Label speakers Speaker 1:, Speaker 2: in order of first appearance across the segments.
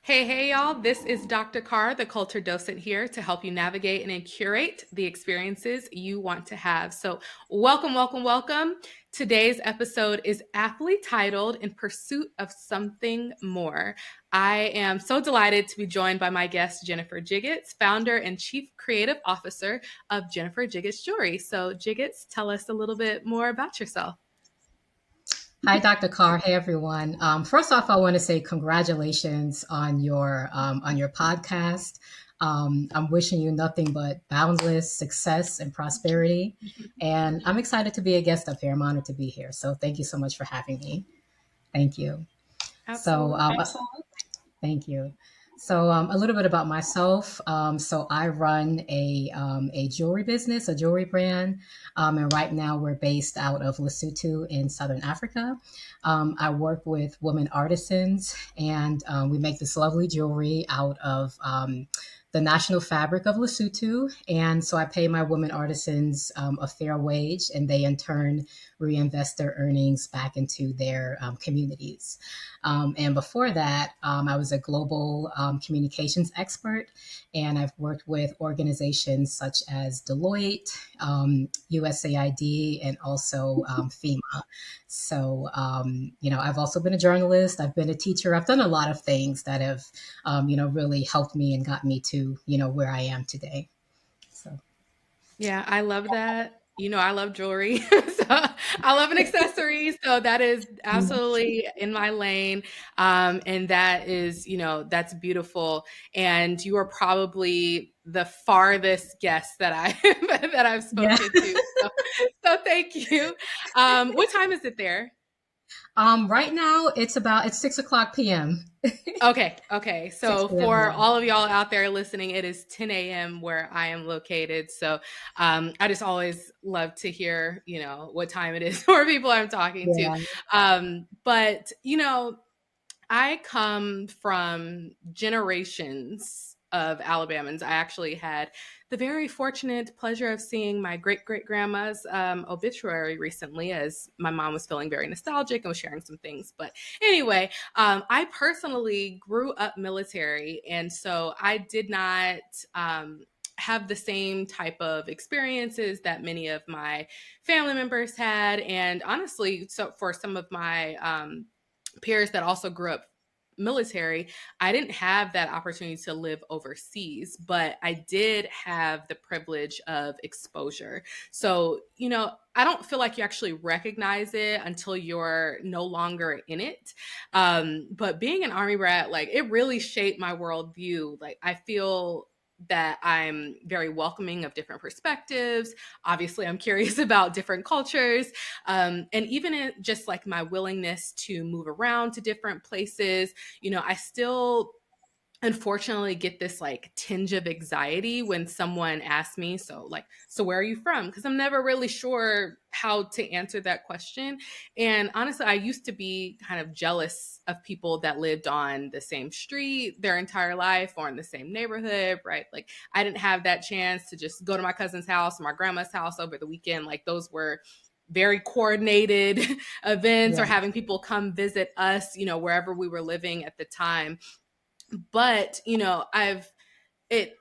Speaker 1: Hey, y'all. This is Dr. Carr, the culture docent here to help you navigate and curate the experiences you want to have. So, welcome. Today's episode is aptly titled In Pursuit of Something More. I am so delighted to be joined by my guest, Jennifer Jiggetts, founder and chief creative officer of Jennifer Jiggetts Jewelry. So, Jiggetts, tell us a little bit more about yourself.
Speaker 2: Hi, Dr. Carr. Hey, everyone. First off, I want to say congratulations on your podcast. I'm wishing you nothing but boundless success and prosperity, and I'm excited to be a guest up here. I'm honored to be here. So, thank you so much for having me. Thank you. So,
Speaker 1: Absolutely.
Speaker 2: Thank you. So, a little bit about myself. So, I run a jewelry business, a jewelry brand, and right now we're based out of Lesotho in Southern Africa. I work with women artisans, and we make this lovely jewelry out of the national fabric of Lesotho. And so, I pay my women artisans a fair wage, and they in turn reinvest their earnings back into their communities. And before that, I was a global communications expert, and I've worked with organizations such as Deloitte, USAID, and also FEMA. So, I've also been a journalist. I've been a teacher. I've done a lot of things that have, really helped me and got me to, where I am today. So,
Speaker 1: Yeah, I love that. I love jewelry. So I love an accessory. So that is absolutely in my lane. And that is, that's beautiful. And you are probably the farthest guest that I that I've
Speaker 2: yeah.
Speaker 1: spoken to. So thank you. What time is it there?
Speaker 2: Right now it's 6 o'clock p.m.
Speaker 1: Okay.
Speaker 2: 6
Speaker 1: So
Speaker 2: p.m.
Speaker 1: for
Speaker 2: Yeah.
Speaker 1: all of y'all out there listening, it is 10 a.m. where I am located. So I just always love to hear, what time it is for people I'm talking to.
Speaker 2: Yeah.
Speaker 1: But I come from generations of Alabamans. I actually had the very fortunate pleasure of seeing my great great grandma's obituary recently, as my mom was feeling very nostalgic and was sharing some things. But anyway, I personally grew up military, and so I did not. Have the same type of experiences that many of my family members had. And honestly, so for some of my peers that also grew up military, I didn't have that opportunity to live overseas, but I did have the privilege of exposure. So, I don't feel like you actually recognize it until you're no longer in it. But being an Army brat, like, it really shaped my worldview. Like, I feel that I'm very welcoming of different perspectives. Obviously, I'm curious about different cultures. And even in just like my willingness to move around to different places, I still unfortunately get this like tinge of anxiety when someone asks me, so where are you from? Because I'm never really sure how to answer that question. And honestly, I used to be kind of jealous of people that lived on the same street their entire life or in the same neighborhood, right? Like, I didn't have that chance to just go to my cousin's house or my grandma's house over the weekend. Like, those were very coordinated events, or
Speaker 2: Yeah.
Speaker 1: having people come visit us, wherever we were living at the time. But I've it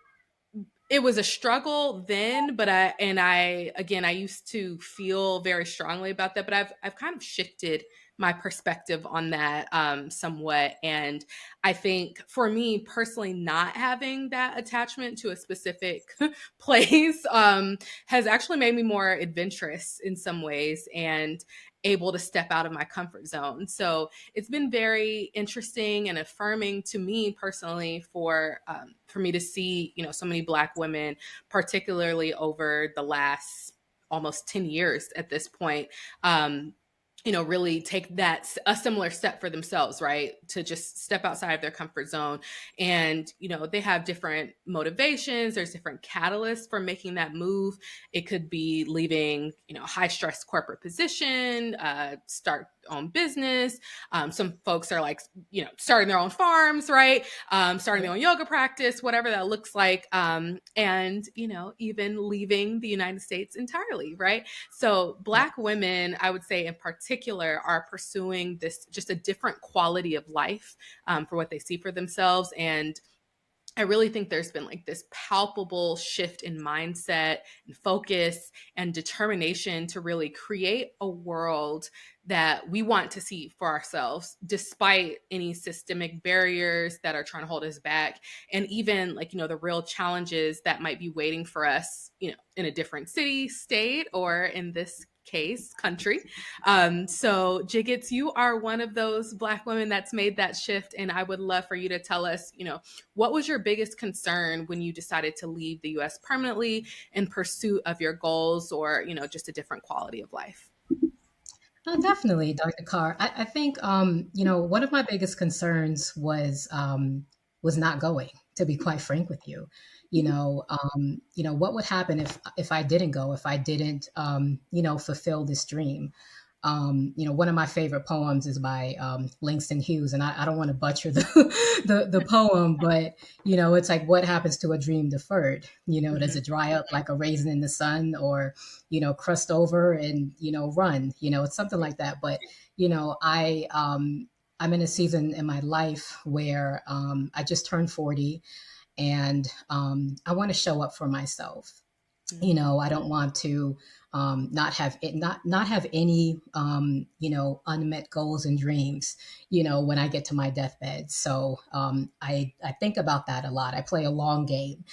Speaker 1: it was a struggle then, but I used to feel very strongly about that, but I've kind of shifted my perspective on that somewhat. And I think for me personally, not having that attachment to a specific place has actually made me more adventurous in some ways and able to step out of my comfort zone. So it's been very interesting and affirming to me personally for me to see, so many Black women, particularly over the last almost 10 years at this point, really take that a similar step for themselves, right? To just step outside of their comfort zone. And, they have different motivations. There's different catalysts for making that move. It could be leaving, high stress corporate position, start own business. Some folks are like, starting their own farms, right? Starting their own yoga practice, whatever that looks like. And, even leaving the United States entirely, right? So Black women, I would say in particular, particular are pursuing this just a different quality of life for what they see for themselves. And I really think there's been like this palpable shift in mindset and focus and determination to really create a world that we want to see for ourselves, despite any systemic barriers that are trying to hold us back. And even like, the real challenges that might be waiting for us, in a different city, state, or in this case, country. So Jiggets, you are one of those Black women that's made that shift. And I would love for you to tell us, what was your biggest concern when you decided to leave the US permanently in pursuit of your goals or, just a different quality of life?
Speaker 2: Definitely, Dr. Carr. I think, one of my biggest concerns was not going, to be quite frank with you. What would happen if I didn't go, if I didn't, fulfill this dream? One of my favorite poems is by Langston Hughes, and I don't want to butcher the poem, but it's like, what happens to a dream deferred? Does
Speaker 1: Mm-hmm.
Speaker 2: it dry up like a raisin in the sun, or crust over and run? It's something like that. But I'm in a season in my life where I just turned 40, and I want to show up for myself. I don't want to not have it, not have any unmet goals and dreams when I get to my deathbed. So I think about that a lot. I play a long game,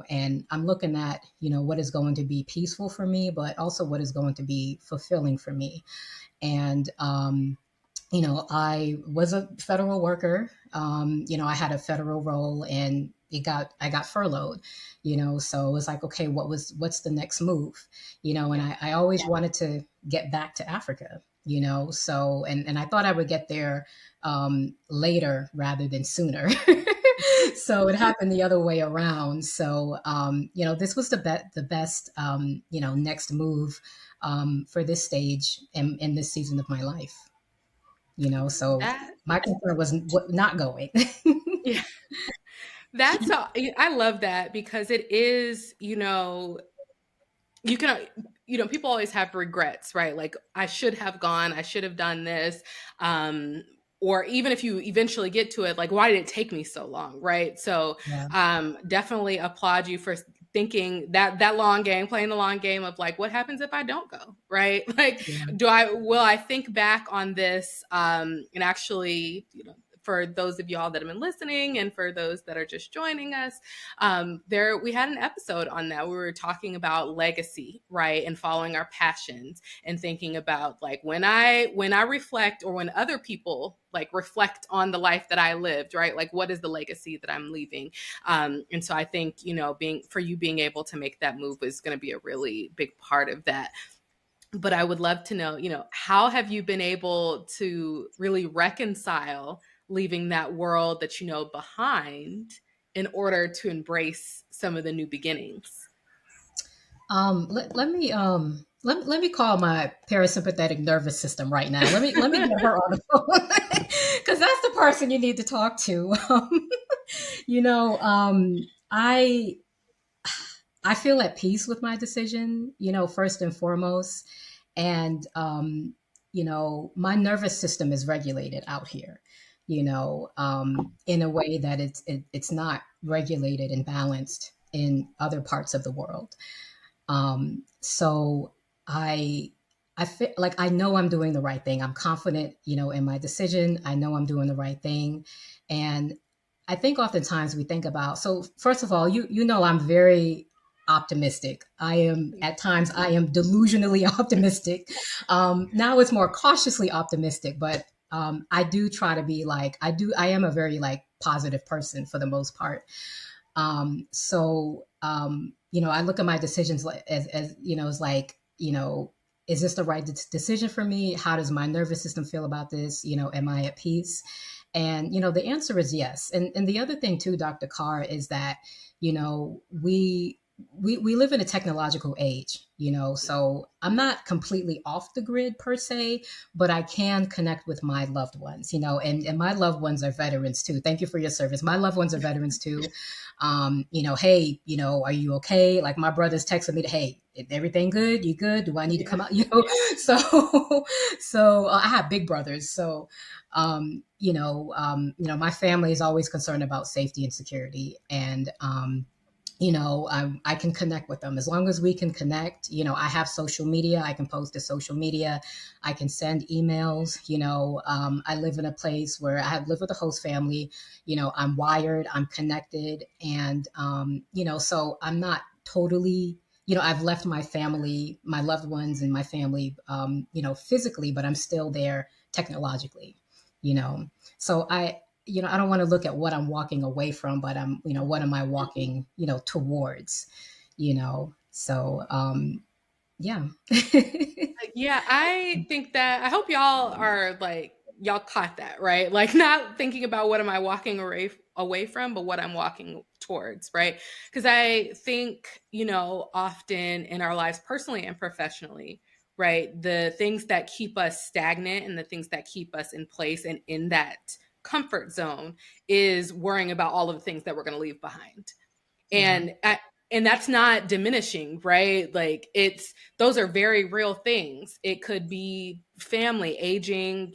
Speaker 2: and I'm looking at what is going to be peaceful for me, but also what is going to be fulfilling for me. And I was a federal worker. I had a federal role, and I got furloughed. So it was like, okay, what's the next move? And I always wanted to get back to Africa. So and I thought I would get there later rather than sooner. So it happened the other way around. So this was the best next move for this stage in this season of my life. So
Speaker 1: That,
Speaker 2: my concern was not going.
Speaker 1: yeah, that's all. I love that because it is, you can, people always have regrets, right? Like, I should have gone, I should have done this. Um, or even if you eventually get to it, like, why did it take me so long, right? So,
Speaker 2: Yeah,
Speaker 1: definitely applaud you for thinking that long game, playing the long game of like, what happens if I don't go, right? Like,
Speaker 2: yeah.
Speaker 1: will I think back on this, and actually, for those of y'all that have been listening and for those that are just joining us, there we had an episode on that. We were talking about legacy, right, and following our passions and thinking about like when I reflect, or when other people like reflect on the life that I lived, right, like what is the legacy that I'm leaving. And so I think being able to make that move is going to be a really big part of that. But I would love to know, how have you been able to really reconcile leaving that world that you know behind in order to embrace some of the new beginnings?
Speaker 2: Let me call my parasympathetic nervous system right now. Let me get her on the phone because that's the person you need to talk to. You know, I feel at peace with my decision. First and foremost, and my nervous system is regulated out here. In a way that it's not regulated and balanced in other parts of the world. So I I feel like I know I'm doing the right thing. I'm confident, in my decision. I know I'm doing the right thing. And I think oftentimes we think about, so first of all, I'm very optimistic. At times I am delusionally optimistic. Now it's more cautiously optimistic, but I do try to be like, I am a very like positive person for the most part. I look at my decisions as as like, is this the right decision for me? How does my nervous system feel about this? Am I at peace? And, the answer is yes. And the other thing too, Dr. Carr, is that, we we live in a technological age, so I'm not completely off the grid per se, but I can connect with my loved ones, and my loved ones are veterans too. Thank you for your service. My loved ones are veterans too. Hey, are you okay? Like my brother's texting me, hey, is everything good? You good? Do I need to
Speaker 1: Yeah.
Speaker 2: come out? So, I have big brothers. So, my family is always concerned about safety and security. And, I can connect with them as long as we can connect. I have social media. I can post to social media. I can send emails. I live in a place where I have lived with a host family. I'm wired, I'm connected. And, so I'm not totally, I've left my family, my loved ones and my family, physically, but I'm still there technologically, you know. So I don't want to look at what I'm walking away from, but what am I walking, towards, So, yeah.
Speaker 1: Yeah, I think that I hope y'all are like y'all caught that, right? Like not thinking about what am I walking away from, but what I'm walking towards, right? Because I think, often in our lives personally and professionally, right? The things that keep us stagnant and the things that keep us in place and in that comfort zone is worrying about all of the things that we're going to leave behind.
Speaker 2: Yeah.
Speaker 1: And that's not diminishing, right? Like it's those are very real things. It could be family, aging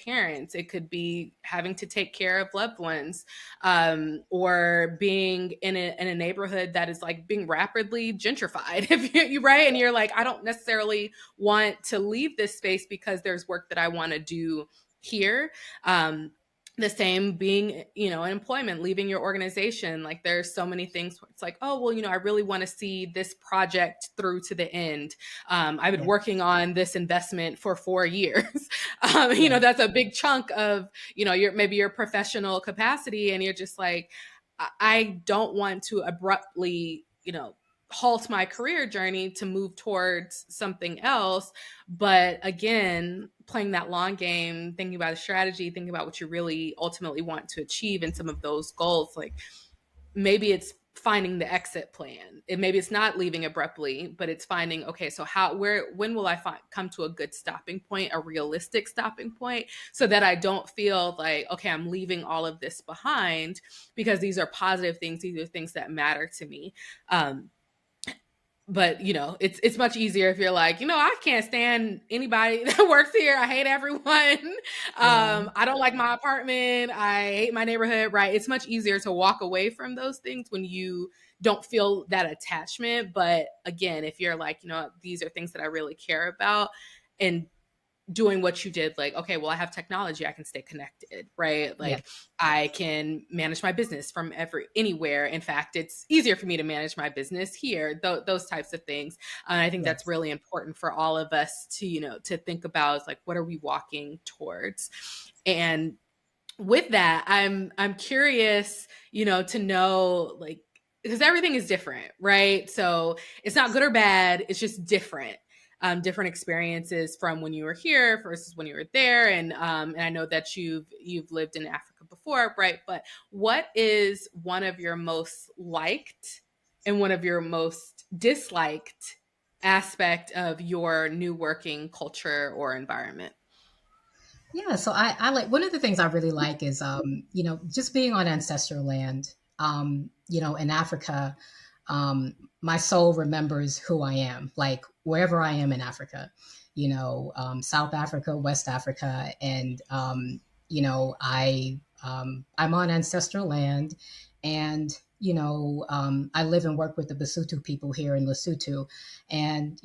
Speaker 1: parents. It could be having to take care of loved ones, or being in a neighborhood that is like being rapidly gentrified. If you right, and you're like, I don't necessarily want to leave this space because there's work that I want to do here. The same being, in employment, leaving your organization. Like there's so many things where it's like, oh, well, I really want to see this project through to the end. I've been
Speaker 2: Yeah.
Speaker 1: working on this investment for 4 years.
Speaker 2: Yeah.
Speaker 1: That's a big chunk of, your professional capacity. And you're just like, I don't want to abruptly, halt my career journey to move towards something else. But again, playing that long game, thinking about a strategy, thinking about what you really ultimately want to achieve in some of those goals, like maybe it's finding the exit plan. Maybe it's not leaving abruptly, but it's finding, okay, so when will I come to a good stopping point, a realistic stopping point, so that I don't feel like, okay, I'm leaving all of this behind because these are positive things. These are things that matter to me. But it's much easier if you're like, I can't stand anybody that works here. I hate everyone.
Speaker 2: Yeah.
Speaker 1: I don't like my apartment. I hate my neighborhood. Right? It's much easier to walk away from those things when you don't feel that attachment. But again, if you're like, these are things that I really care about, and doing what you did, like, okay, well, I have technology, I can stay connected, right?
Speaker 2: Yeah.
Speaker 1: Like I can manage my business from anywhere. In fact, it's easier for me to manage my business here, those types of things. I think that's
Speaker 2: Yes.
Speaker 1: really important for all of us to, to think about, is like, what are we walking towards? And with that, I'm curious, to know, like, because everything is different, right? So it's not good or bad, it's just different. Different experiences from when you were here versus when you were there. And I know that you've lived in Africa before, right? But what is one of your most liked and one of your most disliked aspect of your new working culture or environment?
Speaker 2: Yeah, so I like, one of the things I really like is just being on ancestral land. In Africa, my soul remembers who I am, like wherever I am in Africa, South Africa, West Africa, and I'm on ancestral land, and I live and work with the Basotho people here in Lesotho, and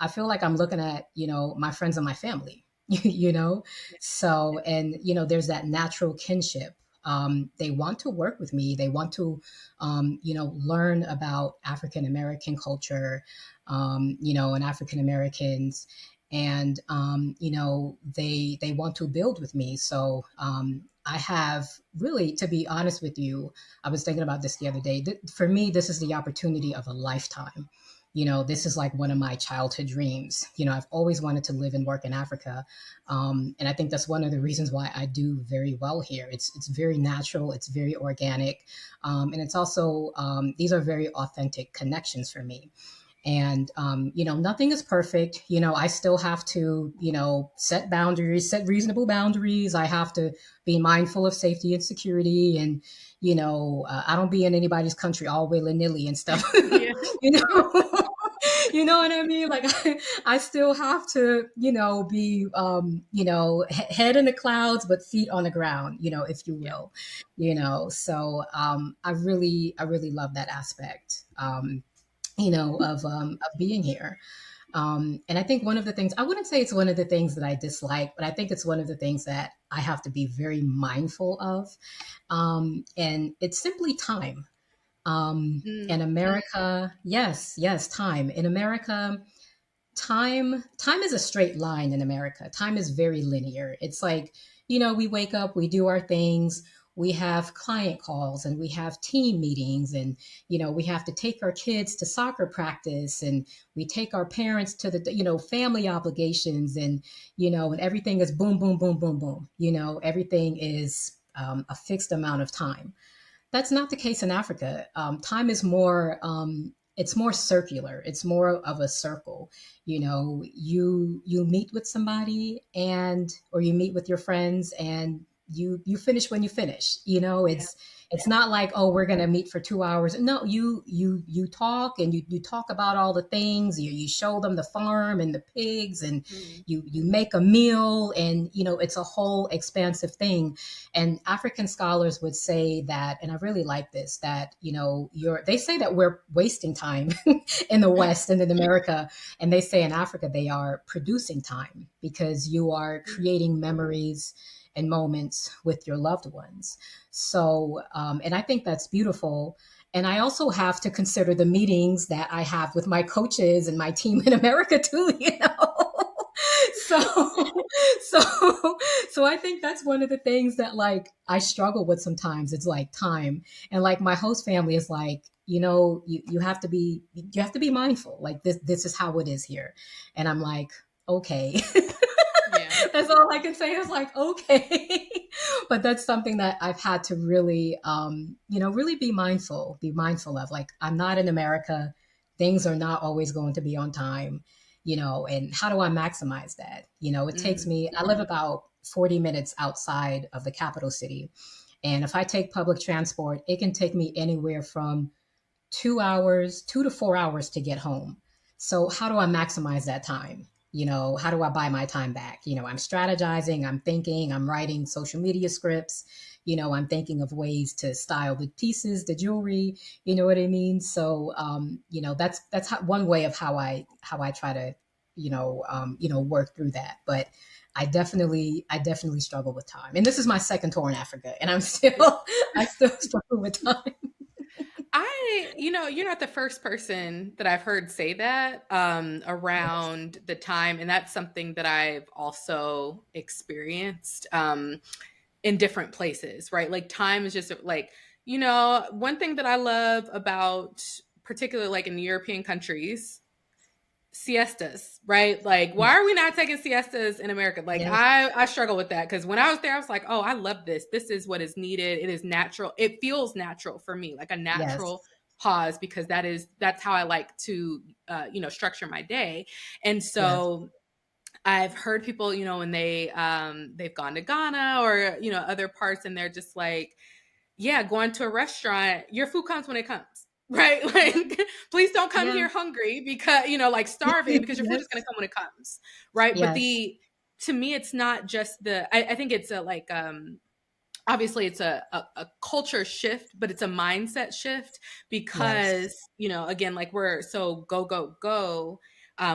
Speaker 2: I feel like I'm looking at my friends and my family. you know so, and there's that natural kinship. They want to work with me. They want to learn about African American culture, and African Americans, and they want to build with me. So I have, really, to be honest with you, I was thinking about this the other day. For me, this is the opportunity of a lifetime. this is like one of my childhood dreams. I've always wanted to live and work in Africa. And I think that's one of the reasons why I do very well here. It's very natural, it's very organic. And it's also, these are very authentic connections for me. And, nothing is perfect. I still have to, set boundaries, set reasonable boundaries. I have to be mindful of safety and security. And, I don't be in anybody's country all willy-nilly and stuff.
Speaker 1: Yeah.
Speaker 2: you know, you know what I mean? Like, I still have to, be, head in the clouds, but feet on the ground, if you
Speaker 1: Yeah.
Speaker 2: will, so, I really love that aspect. Of being here. And I think one of the things, I wouldn't say it's one of the things that I dislike, but I think it's one of the things that I have to be very mindful of. And it's simply time. In
Speaker 1: Mm.
Speaker 2: America, yes, time. In America, time is a straight line in America. Time is very linear. It's like, we wake up, we do our things, we have client calls and we have team meetings, and we have to take our kids to soccer practice, and we take our parents to the family obligations, and everything is boom boom boom boom boom. Everything is a fixed amount of time. That's not the case in Africa. Time is more, it's more circular. It's more of a circle. You meet with somebody, or you meet with your friends, and you finish when you finish.
Speaker 1: Yeah.
Speaker 2: It's not like, oh, we're going to meet for 2 hours. No, you talk, and you talk about all the things. You show them the farm and the pigs, and
Speaker 1: Mm.
Speaker 2: you make a meal, and it's a whole expansive thing. And African scholars would say that, and I really like this, that they say that we're wasting time in the West and in America, and they say in Africa they are producing time, because you are creating memories and moments with your loved ones. So, and I think that's beautiful. And I also have to consider the meetings that I have with my coaches and my team in America too, so so I think that's one of the things that, like, I struggle with sometimes. It's like time. And like my host family is like, you have to be mindful. Like, this is how it is here. And I'm like, okay.
Speaker 1: Yeah.
Speaker 2: That's all I can say is like, okay. But that's something that I've had to really, really be mindful of. Like, I'm not in America. Things are not always going to be on time, and how do I maximize that? It takes
Speaker 1: Mm.
Speaker 2: me, I live about 40 minutes outside of the capital city. And if I take public transport, it can take me anywhere from 2 hours, 2 to 4 hours to get home. So how do I maximize that time? How do I buy my time back? I'm strategizing, I'm thinking, I'm writing social media scripts, I'm thinking of ways to style the pieces, the jewelry, you know what I mean? So, that's one way of how I try to, work through that. But I definitely struggle with time. And this is my second tour in Africa, and I still struggle with time.
Speaker 1: You're not the first person that I've heard say that around the time. And that's something that I've also experienced in different places, right? Like, time is just like, one thing that I love about, particularly like in European countries, siestas, right? Like, why are we not taking siestas in America? Like,
Speaker 2: Yes,
Speaker 1: I struggle with that, because when I was there, I was like, oh, I love this. This is what is needed. It is natural. It feels natural for me, like a
Speaker 2: yes,
Speaker 1: natural pause, because that's how I like to structure my day. And
Speaker 2: yes.
Speaker 1: so I've heard people, when they've gone to Ghana or other parts, and they're just like, yeah, going to a restaurant, your food comes when it comes, right? Like, please don't come
Speaker 2: Yeah.
Speaker 1: here hungry, because, like starving, because your food
Speaker 2: Yes.
Speaker 1: is going to come when it comes, right? But
Speaker 2: Yes.
Speaker 1: to me, it's not just I think it's obviously it's a culture shift, but it's a mindset shift,
Speaker 2: Yes.
Speaker 1: because again, like, we're so go go go,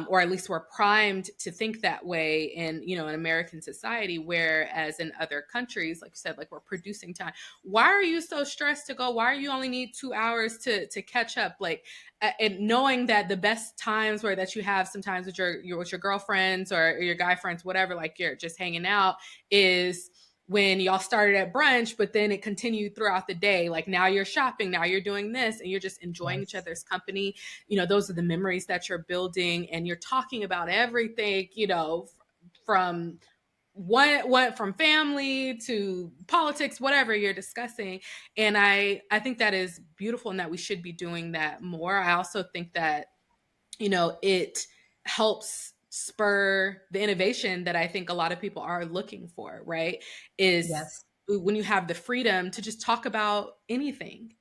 Speaker 1: or at least we're primed to think that way in American society, whereas in other countries, like you said, like, we're producing time. Why are you so stressed to go? Why are you only need 2 hours to catch up? Like, and knowing that the best times where that you have sometimes with your girlfriends or your guy friends, whatever, like, you're just hanging out, is when y'all started at brunch, but then it continued throughout the day. Like now you're shopping, now you're doing this, and you're just enjoying each
Speaker 2: Yes.
Speaker 1: other's company. Those are the memories that you're building, and you're talking about everything, from one from family to politics, whatever you're discussing. And I think that is beautiful and that we should be doing that more. I also think that it helps spur the innovation that I think a lot of people are looking for, right? Is
Speaker 2: Yes.
Speaker 1: when you have the freedom to just talk about anything.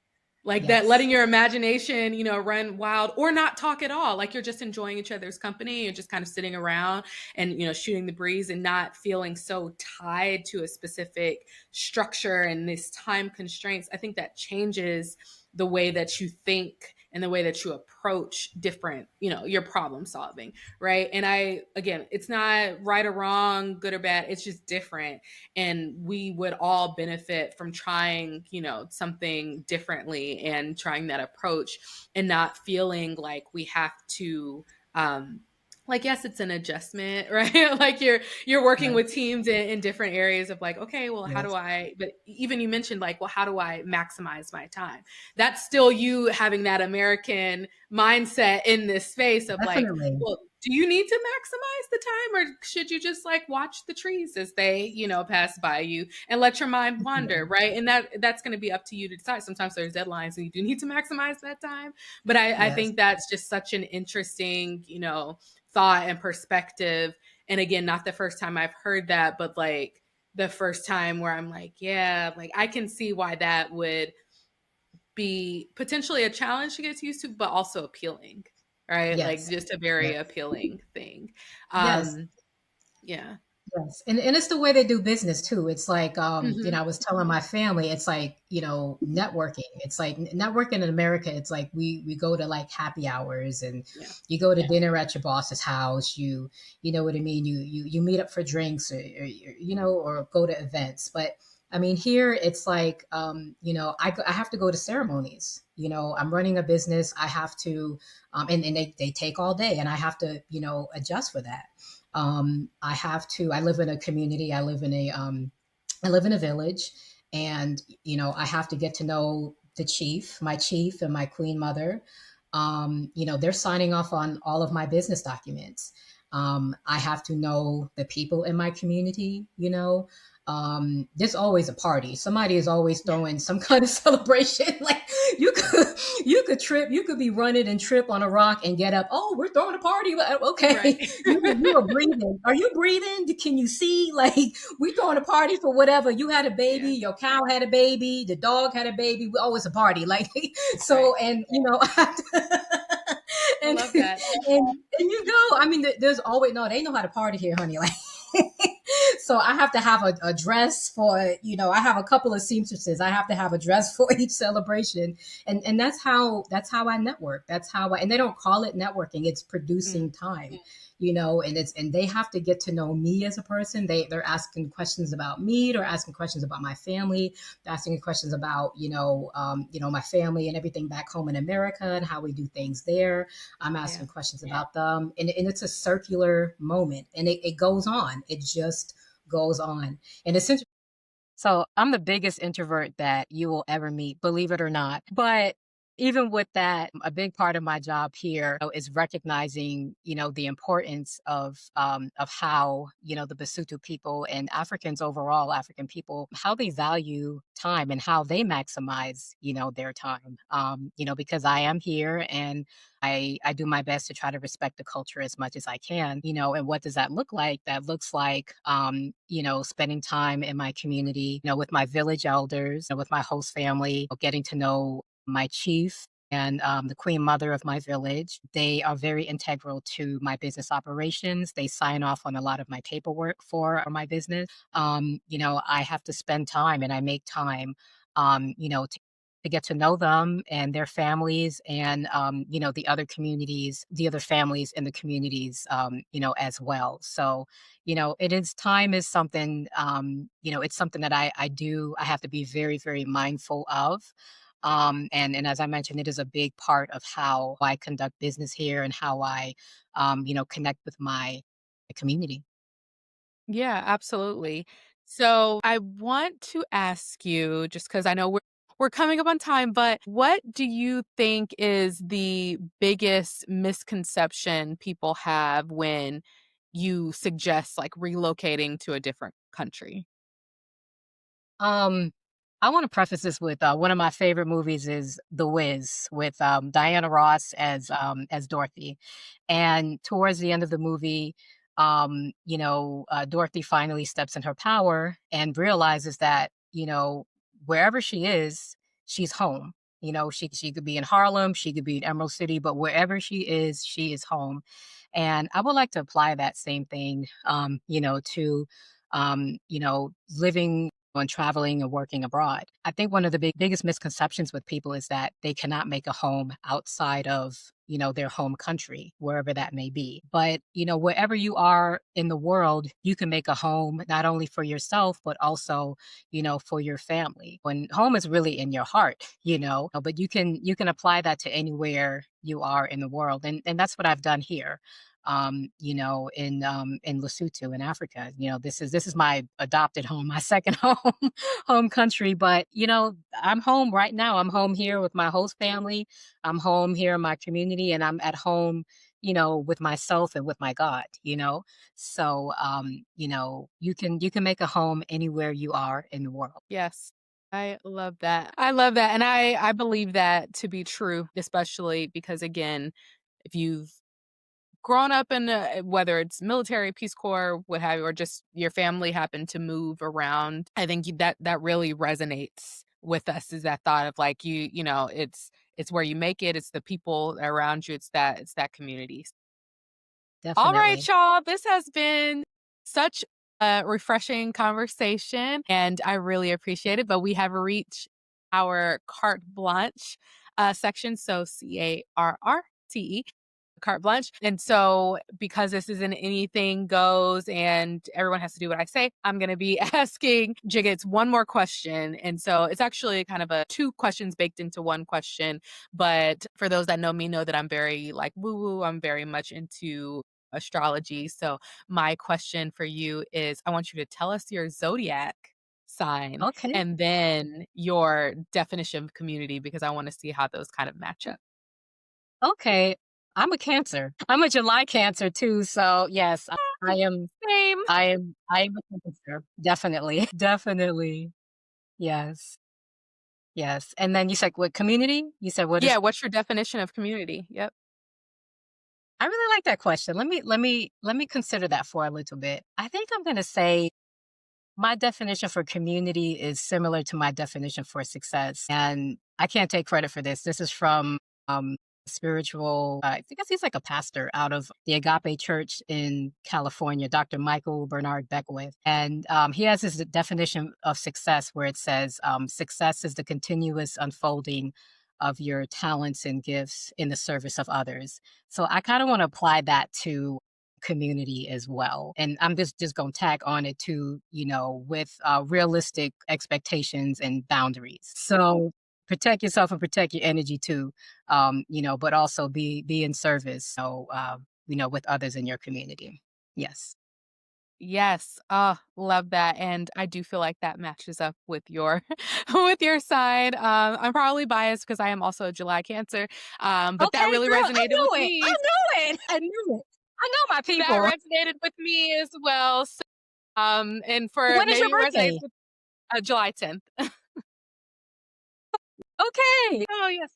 Speaker 1: Like that, letting
Speaker 2: Yes.
Speaker 1: your imagination, run wild or not talk at all. Like you're just enjoying each other's company. You're just kind of sitting around and, shooting the breeze and not feeling so tied to a specific structure and this time constraints. I think that changes the way that you think and the way that you approach different, your problem solving, right? And again, it's not right or wrong, good or bad, it's just different. And we would all benefit from trying, something differently and trying that approach and not feeling like we have to like, yes, it's an adjustment, right? Like you're working with
Speaker 2: Right.
Speaker 1: teams in different areas of like, okay, well, how do
Speaker 2: Yes.
Speaker 1: I, but even you mentioned like, well, how do I maximize my time? That's still you having that American mindset in this space of like,
Speaker 2: Definitely.
Speaker 1: well, do you need to maximize the time, or should you just like watch the trees as they, pass by you and let your mind wander,
Speaker 2: Definitely.
Speaker 1: right? And that's going to be up to you to decide. Sometimes there's deadlines and you do need to maximize that time. But I
Speaker 2: Yes.
Speaker 1: think that's just such an interesting, thought and perspective. And again, not the first time I've heard that, but like the first time where I'm like, yeah, like I can see why that would be potentially a challenge to get used to, but also appealing, right? Like
Speaker 2: Yes.
Speaker 1: just a very
Speaker 2: Yes.
Speaker 1: appealing thing.
Speaker 2: Yes.
Speaker 1: Um, yeah.
Speaker 2: Yes, and it's the way they do business too. It's like,
Speaker 1: Hmm.
Speaker 2: I was telling my family, it's like, networking. It's like networking in America. It's like we go to like happy hours and
Speaker 1: Yeah.
Speaker 2: you go to dinner at your boss's house. You know what I mean. You meet up for drinks or go to events. But I mean, here it's like, I have to go to ceremonies. I'm running a business. I have to, and they take all day, and I have to, adjust for that. I live in a community. I live in a village, and I have to get to know my chief, and my queen mother. They're signing off on all of my business documents. I have to know the people in my community. There's always a party. Somebody is always throwing some kind of celebration. Like you could, you could be running and trip on a rock and get up. Oh, we're throwing a party.
Speaker 1: Right.
Speaker 2: Okay, you are breathing. Are you breathing? Can you see? Like we throwing a party for whatever. You had a baby.
Speaker 1: Yeah.
Speaker 2: Your cow had a baby. The dog had a baby. Oh, it's a party. Like
Speaker 1: Right.
Speaker 2: so, and
Speaker 1: I
Speaker 2: and
Speaker 1: love that.
Speaker 2: you go. I mean, there's always no. They know how to party here, honey. Like so I have to have a dress for, I have a couple of seamstresses. I have to have a dress for each celebration. And that's how I network. And they don't call it networking. It's
Speaker 1: Mm,
Speaker 2: producing time, and they have to get to know me as a person. They're asking questions about me. They're asking questions about my family. They're asking questions about, my family and everything back home in America and how we do things there. I'm
Speaker 1: yeah.
Speaker 2: asking questions about them. And it's a circular moment, and it goes on. It just goes on. And it's interesting. So I'm the biggest introvert that you will ever meet, believe it or not. But even with that, a big part of my job here is recognizing, the importance of how, the Basotho people and Africans overall, African people, how they value time and how they maximize, their time. Because I am here and I do my best to try to respect the culture as much as I can, and what does that look like? That looks like, spending time in my community, with my village elders, with my host family, getting to know my chief and the queen mother of my village. They are very integral to my business operations. They sign off on a lot of my paperwork for my business. I have to spend time and I make time, to get to know them and their families and the other families in the communities as well. So it is time is something it's something that I have to be very, very mindful of. And as I mentioned, it is a big part of how I conduct business here and how I connect with my community.
Speaker 1: Yeah, absolutely. So I want to ask you, just because I know we're coming up on time, but what do you think is the biggest misconception people have when you suggest like relocating to a different country?
Speaker 2: Um, I want to preface this with one of my favorite movies is The Wiz with Diana Ross as Dorothy, and towards the end of the movie, Dorothy finally steps in her power and realizes that wherever she is, she's home. She could be in Harlem, she could be in Emerald City, but wherever she is home. And I would like to apply that same thing, to living on traveling and working abroad. I think one of the biggest misconceptions with people is that they cannot make a home outside of, their home country, wherever that may be. But, wherever you are in the world, you can make a home not only for yourself, but also, for your family. When home is really in your heart, but you can apply that to anywhere you are in the world. And that's what I've done here in Lesotho in Africa. This is my adopted home, my second home country. But I'm home right now. I'm home here with my host family. I'm home here in my community, and I'm at home, with myself and with my God. So you can make a home anywhere you are in the world.
Speaker 1: Yes. I love that. I love that. And I believe that to be true, especially because again, if you've grown up in whether it's military, Peace Corps, what have you, or just your family happened to move around, I think that really resonates with us is that thought of like it's where you make it, it's the people around you, it's that community. All right,
Speaker 2: Definitely.
Speaker 1: y'all. This has been such a refreshing conversation, and I really appreciate it. But we have reached our carte blanche section. So CARRTE, carte blanche. And so, because this is an anything goes and everyone has to do what I say, I'm going to be asking Jiggetts one more question. And so, it's actually kind of a two questions baked into one question. But for those that know me, know that I'm very like woo woo. I'm very much into astrology. So, my question for you is I want you to tell us your zodiac sign
Speaker 2: Okay.
Speaker 1: and then your definition of community because I want to see how those kind of match up.
Speaker 2: Okay. I'm a Cancer. I'm a July Cancer too. So yes, I am.
Speaker 1: Same.
Speaker 2: I am a Cancer. Definitely. Definitely. Yes. Yes. And then you said what community? You said what is
Speaker 1: Yeah, what's your definition of community? Yep.
Speaker 2: I really like that question. Let me consider that for a little bit. I think I'm gonna say my definition for community is similar to my definition for success. And I can't take credit for this. This is from spiritual, I think he's like a pastor out of the Agape Church in California, Dr. Michael Bernard Beckwith. And he has this definition of success where it says success is the continuous unfolding of your talents and gifts in the service of others. So I kind of want to apply that to community as well. And I'm just going to tack on it to, with realistic expectations and boundaries. So protect yourself and protect your energy too. But also be in service. So, with others in your community. Yes.
Speaker 1: Yes. Oh, love that. And I do feel like that matches up with your with your side. I'm probably biased because I am also a July Cancer. But that
Speaker 2: Okay,
Speaker 1: really
Speaker 2: girl. I
Speaker 1: resonated with
Speaker 2: knew it. I
Speaker 1: me.
Speaker 2: knew it. I knew it. I know my
Speaker 1: That
Speaker 2: people.
Speaker 1: resonated with me as well. So, and for
Speaker 2: When is your
Speaker 1: maybe it resonates
Speaker 2: birthday?
Speaker 1: with July 10th.
Speaker 2: Okay.
Speaker 1: Oh yes.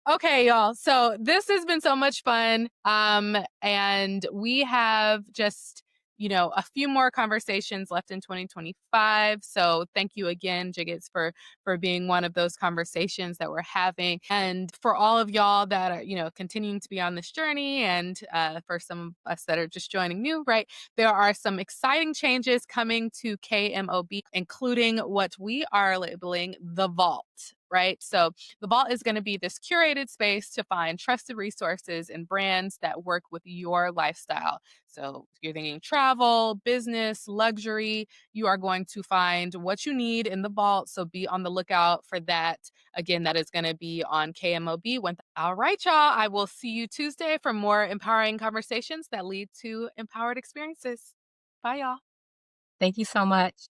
Speaker 1: Okay, y'all. So this has been so much fun. And we have just, a few more conversations left in 2025. So thank you again, Jiggets, for being one of those conversations that we're having. And for all of y'all that are, continuing to be on this journey, and for some of us that are just joining new, right? There are some exciting changes coming to KMOB, including what we are labeling the vault. Right. So the Vault is going to be this curated space to find trusted resources and brands that work with your lifestyle. So if you're thinking travel, business, luxury, you are going to find what you need in the Vault. So be on the lookout for that. Again, that is going to be on KMOB. All right, y'all. I will see you Tuesday for more empowering conversations that lead to empowered experiences. Bye, y'all.
Speaker 2: Thank you so much.